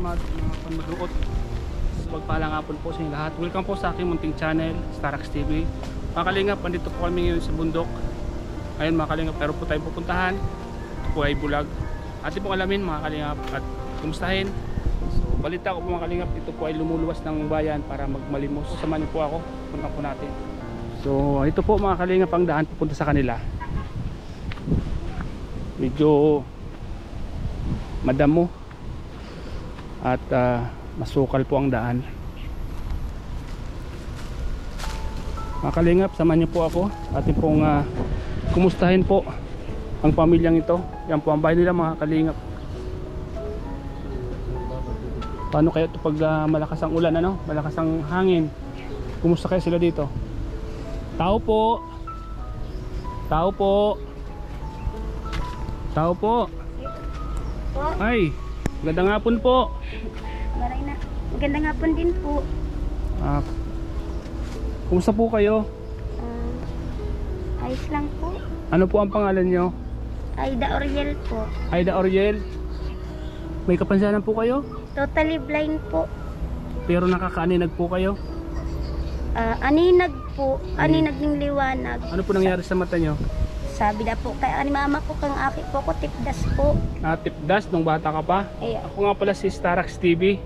mga panmaduot. Magpalang hapon po sa inyo lahat. Welcome po sa aking munting channel, Starax TV. Mga kalingap, andito po kami ngayon sa bundok. Ayun mga kalingap, pero po tayo pupuntahan. Ito po ay bulag. Atin po alamin mga kalingap at kumustahin. So balita ko po mga kalingap, ito po ay lumuluwas ng bayan para magmalimos. Samahan niyo po ako, punta po natin. So ito po mga kalingap ang daan pupunta sa kanila. Medyo madamo at masukal po ang daan. Mga kalingap, samahan niyo po ako. Atin pong kumustahin po ang pamilyang ito. Yan po ang bahay nila mga kalingap. Paano kaya ito pag malakas ang ulan, ano? Malakas ang hangin? Kumusta kaya sila dito? Tao po. Tao po. Tao po. Ay, magandang hapon po. Maray na. Magandang hapon din po. Kumusta po kayo? Ayos lang po. Ano po ang pangalan nyo? Aida Oriel po. Aida Oriel. May kapansanan po kayo? Totally blind po. Pero nakakaaninag po kayo? Aninag po. Aninag yung liwanag. Ano po nangyari sa mata nyo? Sabi na po kay ani mama ko kang aki po ko tipdas po. Tipdas nung bata ka pa? Ay, Ako nga pala si Starax TV.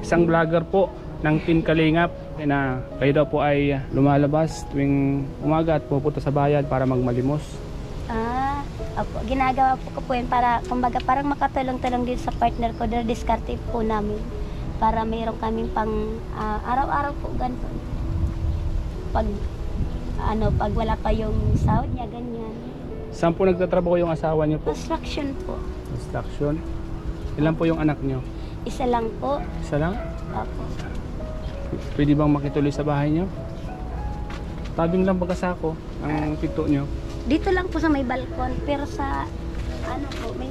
Isang vlogger po ng Team Kalingap. Na kayo daw po ay lumalabas tuwing umaga at pupunta sa bayan para magmalimos. Opo, ginagawa po ko po yun para kumbaga parang makatulong-tulong din sa partner ko. Dahil diskarte po namin para mayroon kaming pang araw-araw po ganito. Pag wala pa yung sahod niya, ganyan. Saan po nagtatrabaho yung asawa niyo po? Construction po. Construction. Ilan po yung anak niyo? Isa lang po. Isa lang? Opo. Pwede bang makituloy sa bahay niyo? Tabing lang pagkasako ang pinto niyo. Dito lang po sa may balkon, pero sa po, may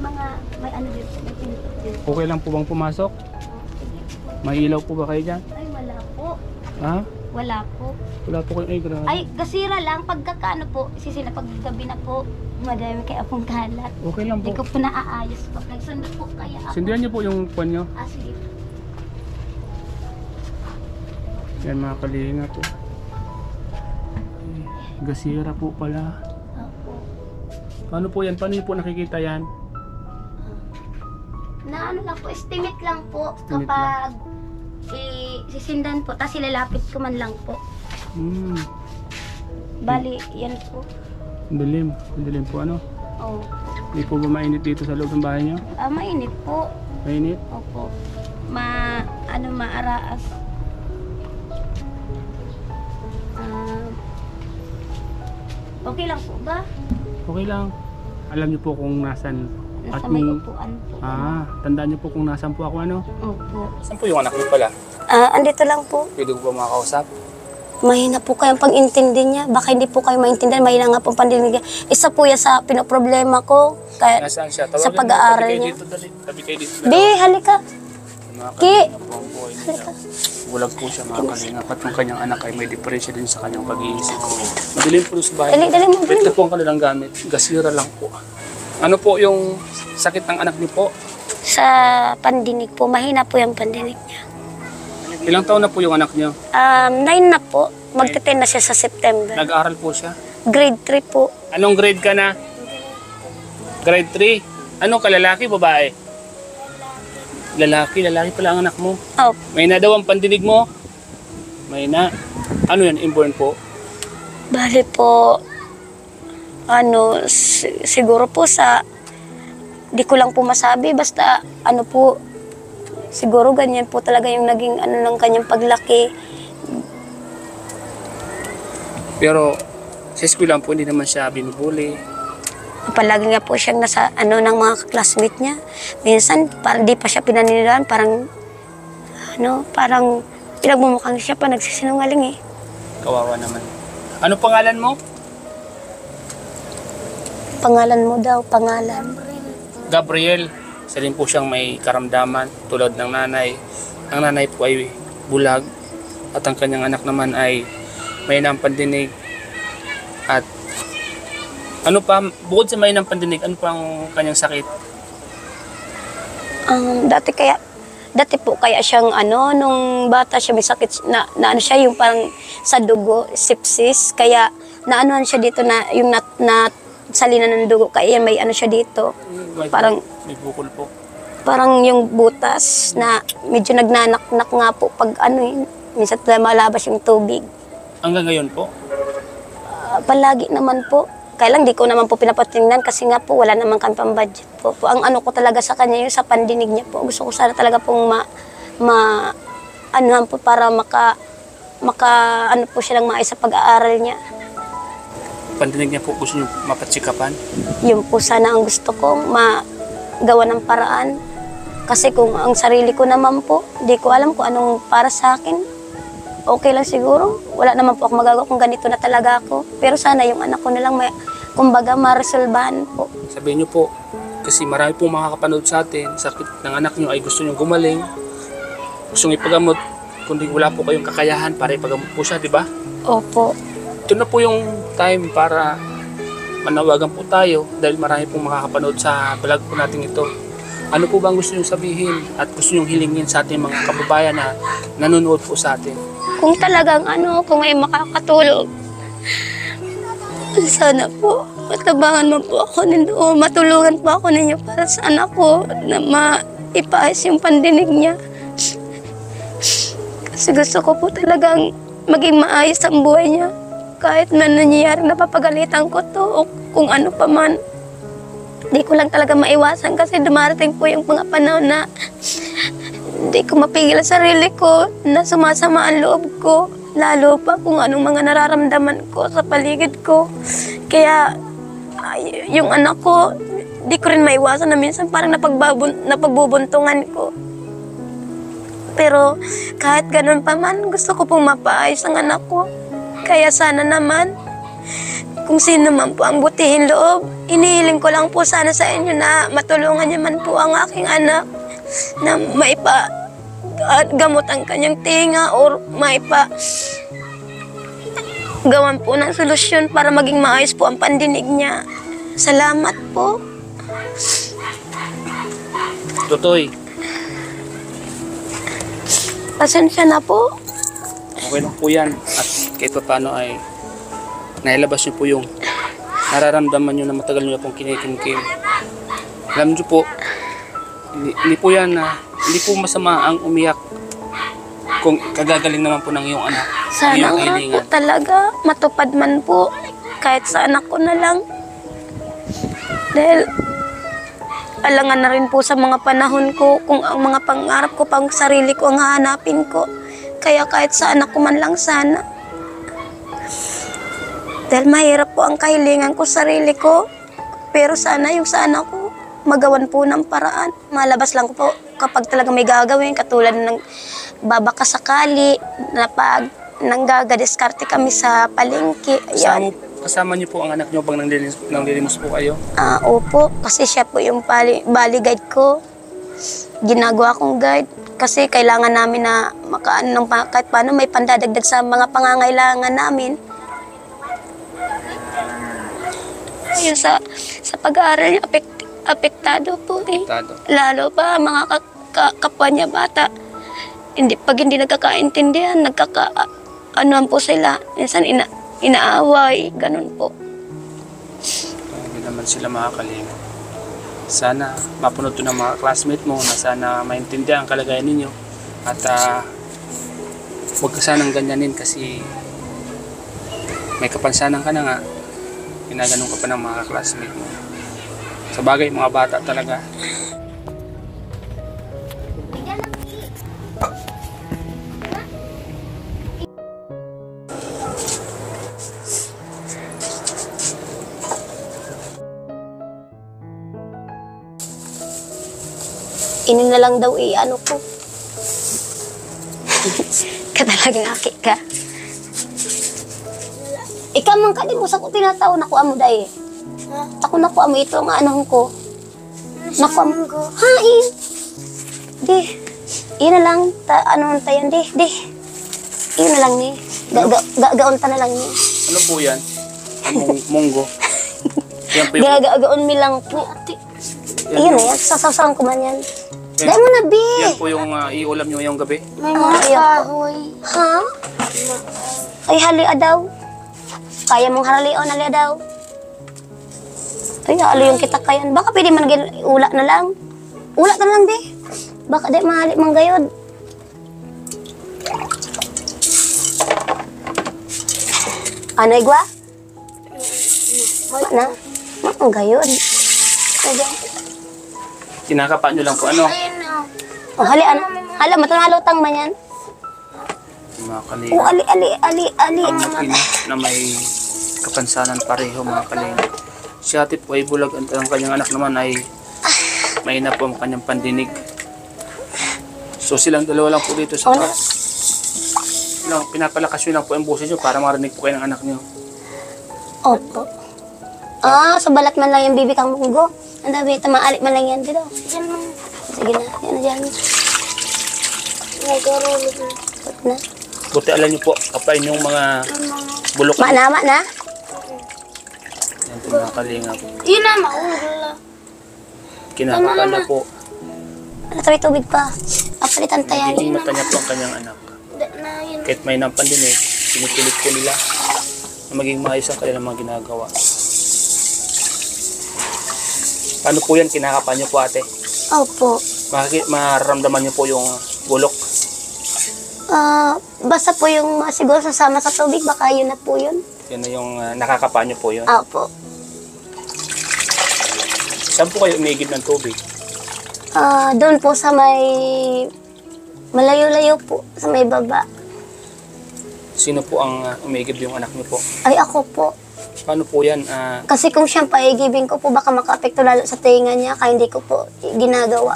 ano dito, may pinto dito. Okay lang po bang pumasok? Sige po. May ilaw po ba kayo dyan? Ay, wala po. Ha? Wala po. Wala po kayo. Ay, grabe. Ay, gasira lang. Pagkakaano po, sisila paggabi na po, madami kay apong kalat. Okay lang Hindi po. ko po naaayos po. Nagsundo po kaya ako. Sindihan niyo po yung puwan niyo. Sige po. Yan mga kalinga po. Gasira po pala. Opo. Paano po yan? Paano niyo po nakikita yan? Na ano lang po, estimate lang po. Estimate Kapag sisindan po, tapos ilalapit ko man lang po. Bali, yan po. Ang dilim. Ang dilim po ano? Oh. Hindi po ba mainit dito sa loob ng bahay niyo? Mainit po. Mainit? Opo. Maaraas. Okay lang po ba? Okay lang. Alam niyo po kung nasan. Nasa may upuan po. Tandaan niyo po kung nasan po ako ano? Opo. Saan po yung anak niyo pala? Andito lang po. Pwede ko ba makakausap? Mahina po kayong pag-intindi niya. Baka hindi po kayo maintindihan. Mahina nga po pandinig niya. Isa po yan sa pinoproblema ko. Kaya, Nasaan siya? sa pag-aaral niya. Tabi kayo dito. Bi, halika. Ki. Halika. Bulag po siya mga kalingap at yung kanyang anak ay may diferensya din sa kanyang pag-iisip. Madilim po sa bahay. Dali mo. Ito po ang kanilang gamit. Gasira lang po. Ano po yung sakit ng anak niyo po? Sa pandinig po. Mahina po yung pandinig niya. Ilang taon na po yung anak niyo? 9 na po. Magte-10 na siya sa September. Nag-aaral po siya? Grade 3 po. Anong grade ka na? Grade 3? Ano ka, lalaki, babae? Lalaki pala ang anak mo. Oh, May na daw ang pandinig mo? May na. Ano yan, inborn po? bali po, siguro po di ko lang po masabi, basta siguro ganyan po talaga yung naging ng kanyang paglaki. Pero sa school lang po, hindi naman siya binubuli. Palagi nga po siyang nasa ng mga classmate niya. Minsan, parang di pa siya pinaniniwalaan, parang pinagmumukhang siya pa nagsisinungaling eh. Kawawa naman. Ano pangalan mo? Pangalan mo daw, pangalan. Gabriel. Isa rin po siyang may karamdaman tulad ng nanay. Ang nanay po ay bulag at ang kanyang anak naman ay may pandinig. At ano pa, bukod sa may pandinig, ano pa ang kanyang sakit? Dati kaya Dati po kaya siyang nung bata siya may sakit na ano siya, yung parang sa dugo, sepsis. Kaya naanohan siya dito na yung salinan ng dugo. Kaya may ano siya dito. Parang May bukol po. parang yung butas na medyo nagnanak-nak nga po pag minsan malabas yung tubig. Hanggang ngayon po? Palagi naman po. Kaya lang di ko naman po pinapatingnan kasi nga po wala naman kami pang budget po. Ang ano ko talaga sa kanya yung sa pandinig niya po. Gusto ko sana talaga pong anuhan po para maka ano po siya ng maayos sa pag-aaral niya. Pandinig niya po gusto niyo mapatsikapan? Yun po sana ang gusto kong magawa ng paraan. Kasi kung ang sarili ko naman po, di ko alam kung anong para sa akin. Okay lang siguro. Wala naman po ako magagawa kung ganito na talaga ako. Pero sana yung anak ko na lang kumbaga maresolbahan po. Sabihin niyo po, kasi marami pong makakapanood sa atin, sakit ng anak niyo ay gusto niyo gumaling, gusto niyo ipagamot, kundi wala po kayong kakayahan para ipagamot po siya, di ba? Opo. Ito na po yung time para manawagan po tayo dahil marami pong makakapanood sa vlog po natin ito. Ano po ba ang gusto niyong sabihin at gusto niyong hilingin sa ating mga kababayan na nanonood po sa atin? Kung talagang kung may makakatulong, sana po, matabangan mo po ako ninyo, o matulungan po ako ninyo para sa anak ko na maipaayos yung pandinig niya. Kasi gusto ko po talagang maging maayos ang buhay niya. Kahit man nangyayari, napapagalitan ko to o kung ano pa man. Di ko lang talaga maiwasan kasi dumarating po yung mga panahon na di ko mapigil ang sarili ko, na sumasama ang loob ko. Lalo pa kung anong mga nararamdaman ko sa paligid ko. Kaya yung anak ko, di ko rin maiwasan na minsan parang napagbubuntungan ko. Pero kahit ganun pa man, gusto ko pong mapaayos ang anak ko. Kaya sana naman, kung sino man po ang butihin loob, inihiling ko lang po sana sa inyo na matulungan niyo man po ang aking anak na gamot ang kanyang tinga or gawan po ng solusyon para maging maayos po ang pandinig niya. Salamat po. Totoy, Pasensya na po. okay lang po yan. At kahit pa paano ay nailabas niyo po yung nararamdaman niyo na matagal niyo pong kinikimkim. Alam niyo po, hindi po yan hindi po masama ang umiyak kung kagagaling naman po ng iyong anak. Sana nga po talaga matupad man po kahit sa anak ko na lang. Dahil alangan na rin po sa mga panahon ko kung ang mga pangarap ko pang sarili ko ang hahanapin ko. Kaya kahit sa anak ko man lang sana. Dahil mahirap po ang kahilingan ko sa sarili ko. Pero sana yung sa anak ko magawan po ng paraan. Malabas lang po kapag talaga may gagawin, katulad ng babaka sakali, na pag nanggagadiskarte kami sa palengke. Kasama niyo po ang anak niyo pag nanglilimos po kayo? Opo, kasi siya po yung bali guide ko. Ginagawa kong guide. Kasi kailangan namin na makaano kahit paano may pandadagdag sa mga pangangailangan namin. Ayun, sa pag-aaral niya, apektado po eh. Lalo pa mga kapwa niya bata. Pag hindi nagkakaintindihan, anuhan po sila. Minsan inaaway, ganun po. Hindi naman sila makakalimot. Sana mapunod to ng mga classmate mo na sana maintindihan ang kalagayan ninyo. At huwag ka sanang ganyanin kasi may kapansanan ka na nga. Ginaganon ka pa ng mga classmate mo. Sa bagay, mga bata talaga. Ini na lang daw ano ko. Ka talagang aki ka. Ikaw man ka, di mo sa ko tinataon ako amo dahi. Ako na ko amo ito ang anong ko. Naku amo. Hain. Di. Iyon na lang. Ano tayo di. Iyon na lang ni. Gagaon ta na lang ni. Ano po yan? Munggo. Yan po yung... Gagaon mi lang po. Iyon na yan. Sasasawan ko man yan. Dahil mo na, B. Yan po yung iulam nyo ngayong gabi. May mga kahoy. Ha? Ay, halia daw. Kaya mong haralion, halia daw. Ay, haliyon kita kayan. Baka pwede man ula na lang. Ula ka na lang, B. Baka di mahali mang gayod. Ano, igwa? Na? Ang gayod. Ayan. Kinakapa nyo lang po ano. Ayun na. Oh, hali, ano? Hala, matunalutang man yan. Mga kalinga. Oh, ali. Ang mag-ina na may kapansanan pareho mga kalinga. Si ate po ay bulag. Ang kanyang anak naman ay mahina po ang kanyang pandinig. So silang dalawa lang po dito sa Ano? taas. Pinapalakas nyo lang po ang boses nyo para marinig po kayo ng anak nyo. Opo. Sa balat man lang yung bibi kang munggo. Ang dami, tamaali man lang yan dito. Yan lang. Sige na, yan na dyan. Nagkarulog na. Put na. Buti alam nyo po, kapain yung mga bulok. Manama na. Yan po mga kalinga po. Yun na, maula. Kinakapa na po. Ano tayo tubig pa? Papalitan tayo. Nagiging mata niya po ang kanyang anak. Na yun. Kahit may nampandinig, pinipilit po nila na maging maayos ang kanilang mga ginagawa. Paano po yan? Kinakapa niyo po ate? Opo. Mararamdaman niyo po yung bulok. Basta po yung siguro sasama sa tubig, baka yun na po yun. Yan na yung nakakapa niyo po yun. Opo. Saan po kayo umigib ng tubig? Doon po sa may malayo-layo po, sa may baba. Sino po ang umigib yung anak niyo po? Ay, ako po. Paano po yan? Kasi kung siyang paigibin ko po, baka maka-apekto lalo sa tinga niya, kaya hindi ko po ginagawa.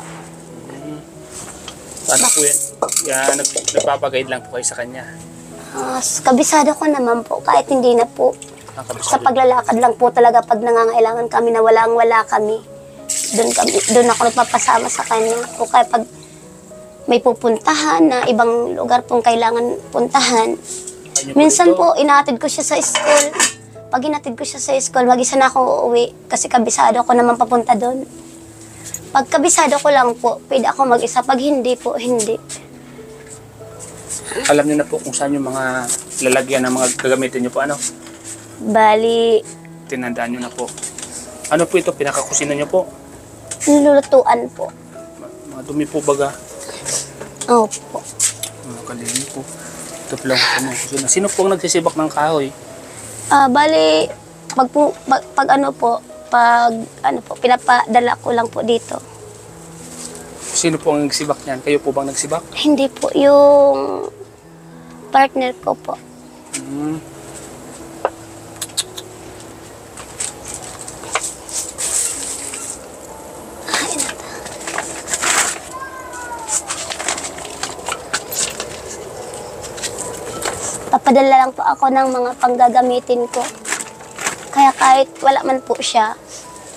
Paano po yan? Yan nagpapagayad lang po kayo sa kanya. Kabisado ko naman po, kahit hindi na po. Sa Nakabisado. paglalakad lang po talaga pag nangangailangan kami na walang-wala kami. Doon ako nagpapasama sa kanya. O kaya pag may pupuntahan na ibang lugar pong kailangan puntahan. Ayun po Minsan dito. po, inatid ko siya sa school. Pag inatid ko siya sa school, mag-isa na ako uuwi kasi kabisado ko naman papunta doon. Pag kabisado ko lang po, pwede ako mag-isa. Pag hindi po, hindi. Alam niyo na po kung saan yung mga lalagyan ng mga gagamitin niyo po. Ano? Bali, Tinandaan niyo na po. Ano po ito? Pinakakusina niyo po? nilulutuan po. Mga dumi po baga. Opo. Mga kalini po. Ito po lang po mga kusina. Sino po ang nagsisibak ng kahoy? Bali, pag ano po, pinapadala ko lang po dito. Sino po ang nagsibak niyan? Kayo po bang nagsibak? Hindi po, yung partner ko po. Hmm. Papadala lang po ako ng mga panggagamitin ko. Kaya kahit wala man po siya,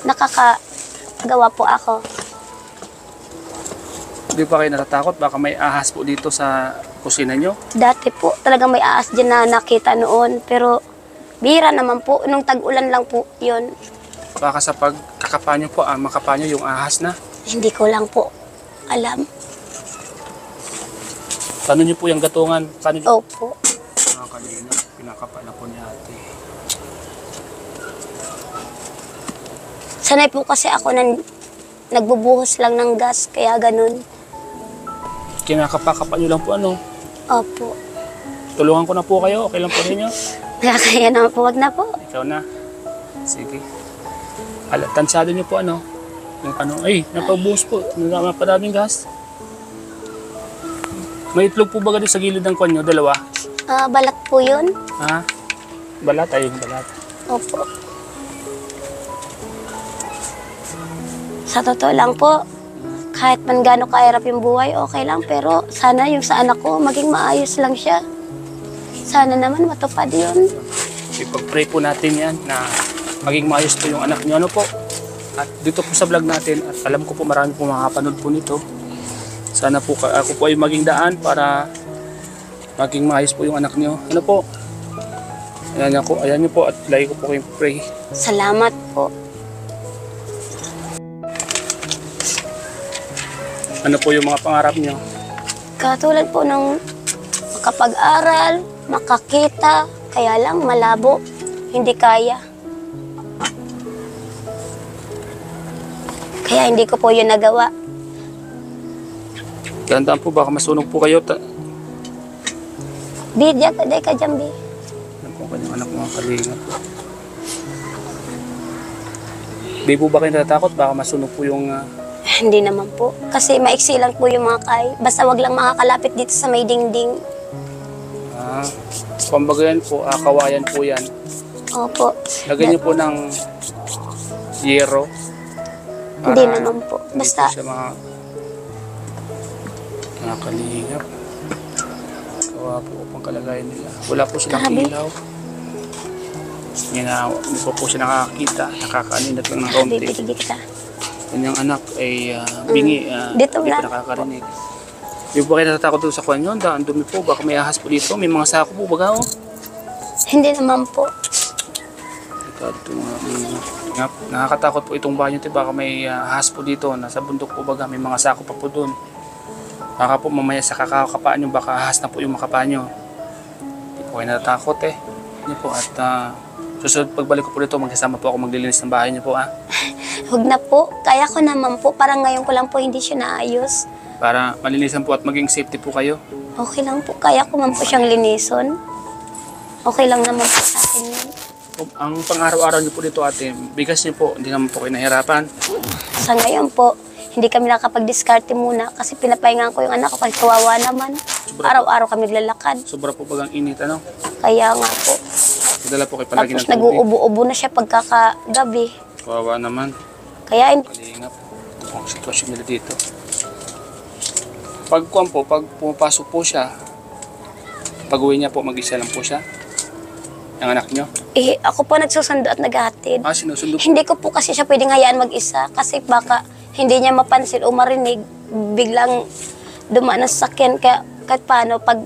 nakakagawa po ako. Hindi pa kayo natatakot? Baka may ahas po dito sa kusina niyo? Dati po, talagang may aas dyan na nakita noon. Pero bihira naman po, nung tag-ulan lang po yun. Baka sa pagkakapa niyo po, makapa niyo yung ahas na. Hindi ko lang po alam. Paano niyo po yung gatungan? Paano niyo? Opo. Mga kalina, pinakapa na po ni ate. Sanay po kasi ako nagbubuhos lang ng gas, kaya ganun. Kinakapa-kapa niyo lang po ano? Opo. Tulungan ko na po kayo, okay lang po ninyo? Kaya naman po, wag na po. Ikaw na. Sige. Tansado niyo po ano? Yung ano, ay, napabuhos po. Napadaming gas. May itlog po ba ganun sa gilid ng kwan nyo? Dalawa? Balat po yun. Ha? Balat? Ayun, balat. Opo. Sa totoo lang po, kahit man gaano kahirap yung buhay, okay lang. Pero sana yung sa anak ko, maging maayos lang siya. Sana naman matupad yun. Ipag-pray po natin yan na maging maayos po yung anak niyo. Ano po? At dito po sa vlog natin, at alam ko po marami po makakapanood po nito. Sana po ako po ay maging daan para maging maayos po yung anak niyo. Ano po? Ayan niyo po at lagi ko po kayong pray. Salamat po. Ano po yung mga pangarap niyo? Katulad po ng makapag-aral, makakita, kaya lang malabo, hindi kaya. Kaya hindi ko po yun nagawa. Tandaan po, baka masunog po kayo. Bidya ka, day ka dyan, Bi. Ano po kanyang anak mga kalinga po. Di po ba kayo natatakot? Baka masunog po yung... Hindi naman po. Kasi maiksi lang po yung mga kay. Basta wag lang makakalapit dito sa may dingding. Pambaga yan po, kawayan po yan. Opo. Lagyan niyo po ng yero. Hindi naman po. Hindi Basta, po siya mga kalingap. Kawa po pang kalagayan nila. Wala po silang Grabe. ilaw. Hindi po siya nakakita. Nakakaaninat lang ng kaunti. bibigit ka. Kanyang anak ay bingi. Dito Hindi na. po nakakarinig. Di ba kayo natatakot doon sa kwan yun? Ang dumi po. Baka may ahas po dito. May mga sako po. Baga oh. Hindi naman po. Nakakatakot po itong bahay nyo. Baka may ahas po dito. Nasa bundok po baga. May mga sako pa po doon. Baka po mamaya sa kakakapaan nyo. Baka ahas na po yung makapaan nyo. Hindi po kayo natatakot eh. Hindi po. At susunod pagbalik ko po dito, magkasama po ako maglilinis ng bahay nyo po Huwag na po. Kaya ko naman po. Parang ngayon ko lang po hindi siya naayos. Para malinisan po at maging safety po kayo. Okay lang po. Kaya ko man po siyang linison. Okay lang naman po sa akin yun. Ang pang-araw-araw nyo po dito ate, bigas nyo po, hindi naman po kayo nahirapan. Sa ngayon po, hindi kami nakapag-discarte muna kasi pinapahingan ko yung anak ko kasi kawawa naman. Araw-araw kami naglalakad. Sobra po bagang init, ano? Kaya nga po. Dala po kayo palagi Tapos ng tubig. nag-uubo-ubo na siya pagkakagabi. Kawawa naman. Kaya Kalingap. Ang sitwasyon nila dito. Pag pumapasok po siya, pag-uwi niya po, mag-isa lang po siya. Ang anak niyo. ako po nagsusundo at naghahatid. Sinusundo po. Hindi ko po kasi siya pwedeng hayaan mag-isa kasi baka hindi niya mapansin o marinig, biglang dumaan ang sasakyan. Kaya kahit paano, pag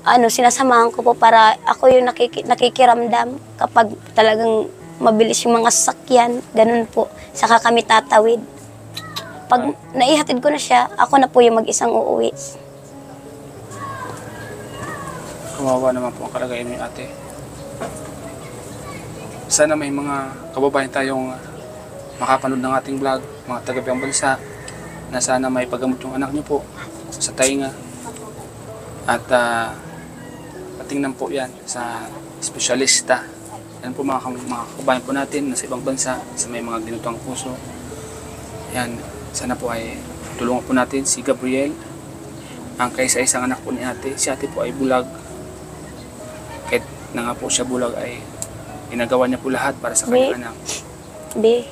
sinasamahan ko po para ako yung nakikiramdam kapag talagang mabilis yung mga sasakyan, ganun po. Saka kami tatawid. Pag naihatid ko na siya, ako na po yung mag-isang uuwi. Kawawa naman po ang kalagayan ni ate. Sana may mga kababayan tayong makapanood ng ating vlog, mga taga-ibang bansa, na sana may paggamot yung anak niyo po sa tainga. At patingnan po yan sa espesyalista. Yan po mga kababayan po natin na sa ibang bansa, sa may mga ginutong puso. Yan, sana po ay tulungan po natin si Gabriel, ang kaisa-isang anak po ni ate. Si ate po ay bulag. Kahit na nga po siya bulag ay ginagawa niya po lahat para sa kanyang anak. Be,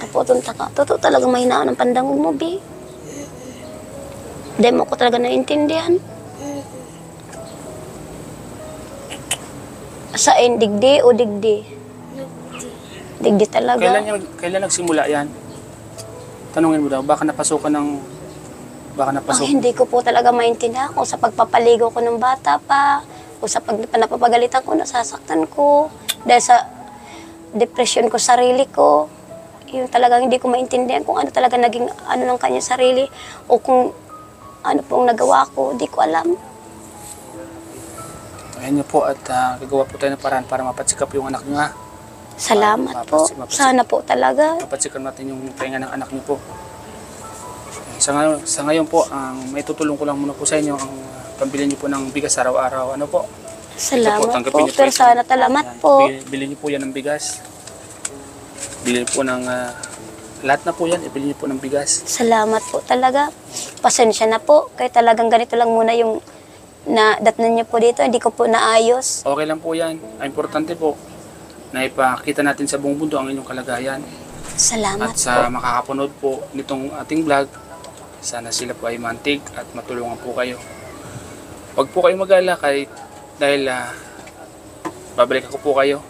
kaputunta ka. Totoo talaga mahinaan ang pandangog mo, Be. Hindi mo ko talaga naiintindihan. Saan? Digdi o digdi? Digdi talaga. Kailan nagsimula yan? Tanungin mo daw, baka napasukan ng... Hindi ko po talaga maintindihan kung sa pagpapaligo ko ng bata pa, o sa napapagalitan ko, nasasaktan ko, dahil sa depression ko, sarili ko. Yung talagang hindi ko maintindihan kung ano talaga naging ng kanya sarili, o kung ano pong nagawa ko, hindi ko alam. Ayan niyo po at gagawa po tayo ng paraan para mapatsikap yung anak niyo Salamat po. Sana po talaga. Mapatsikap natin yung pahinga ng anak niyo po. Sa ngayon po, may tutulong ko lang muna po sa inyo ang pambili niyo po ng bigas araw-araw. Ano po? Salamat tanggapin po. niyo Pero ito. sana talamat po. Bili niyo po yan ng bigas. Bili niyo po ng... lahat na po yan, ibili niyo po ng bigas. Salamat po talaga. Pasensya na po. Kaya talagang ganito lang muna yung datnan niyo po dito. Hindi ko po naayos. Okay lang po yan. Ang importante po na ipakita natin sa buong mundo ang inyong kalagayan. Salamat At sa po. makakapanood po nitong ating vlog, sana sila po ay mantig at matulungan po kayo. Huwag po kayo mag-alala dahil babalik ako po kayo.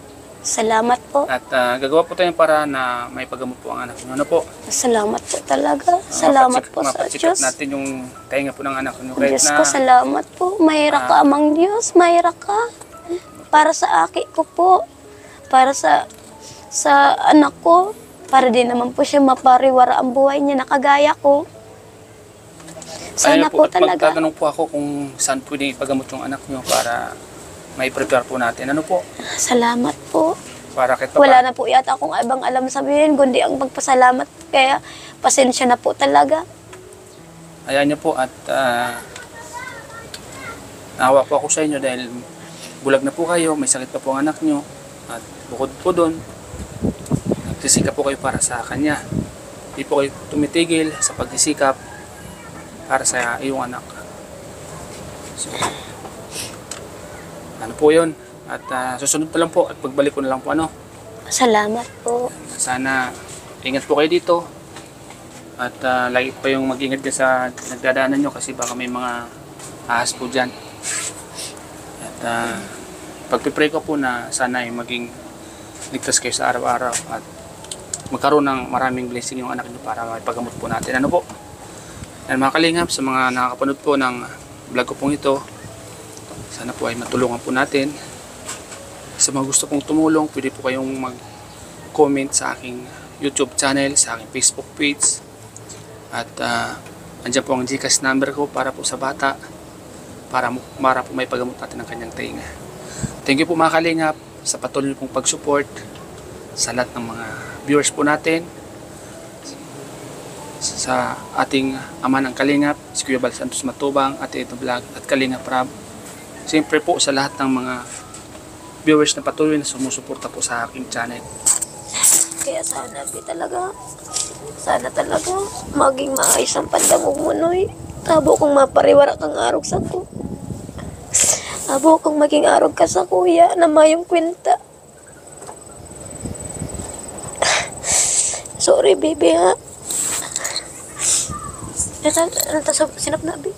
Salamat po. At gagawa po tayo para na may paggamot po ang anak niyo. Ano po? Salamat po talaga. Salamat po sa Mapatsikap Diyos. natin yung tainga po ng anak niyo. Kahit Diyos ko, salamat po. Mahira ka, Amang Diyos. Mahira ka. Para sa aki ko po. Para sa anak ko. Para din naman po siya mapariwara ang buhay niya na kagaya ko. Sana po talaga. Magtatanong po ako kung saan pwede ipagamot yung anak nyo para may prepare po natin. Ano po? Salamat po. Para kahit Wala na po yata akong ibang alam sabihin, kundi ang pagpasalamat. Kaya pasensya na po talaga. Ayan niyo po at naawa po ako sa inyo dahil bulag na po kayo, may sakit pa po ang anak nyo. At bukod po doon, nagsisikap po kayo para sa kanya. Hindi po kayo tumitigil sa pagsisikap para sa iyong anak. So, ano po yun? At susunod na lang po at pagbalik ko na lang po ano. Salamat po. Sana ingat po kayo dito. At lagi po yung mag-ingat ka sa nagdadaanan nyo kasi baka may mga ahas po dyan. At pagpipray ko po na sana ay maging ligtas kayo sa araw-araw at magkaroon ng maraming blessing yung anak nyo para maipagamot po natin. Ano po? Yan mga kalingap, sa mga nakakapanood po ng vlog ko pong ito, sana po ay matulungan po natin. Sa mga gusto pong tumulong, pwede po kayong mag-comment sa aking YouTube channel, sa aking Facebook page. At andyan po ang GCash number ko para po sa bata, para po may pagamot natin ng kanyang tainga. Thank you po mga kalingap sa patuloy pong pag-support sa lahat ng mga viewers po natin, sa ating ama ng kalingap, si Kuya Bal Santos Matubang, Ate Ito Vlog at Kalingap Rab. Siyempre po sa lahat ng mga viewers na patuloy na sumusuporta po sa aking channel. Kaya sana talaga maging maayos ang pandamog mo, Noy. Tabo kong mapariwara kang arog sa ko. Tabo kong maging arog ka sa kuya na mayong kwenta. Sorry, baby, ha? Ano sinap na, baby?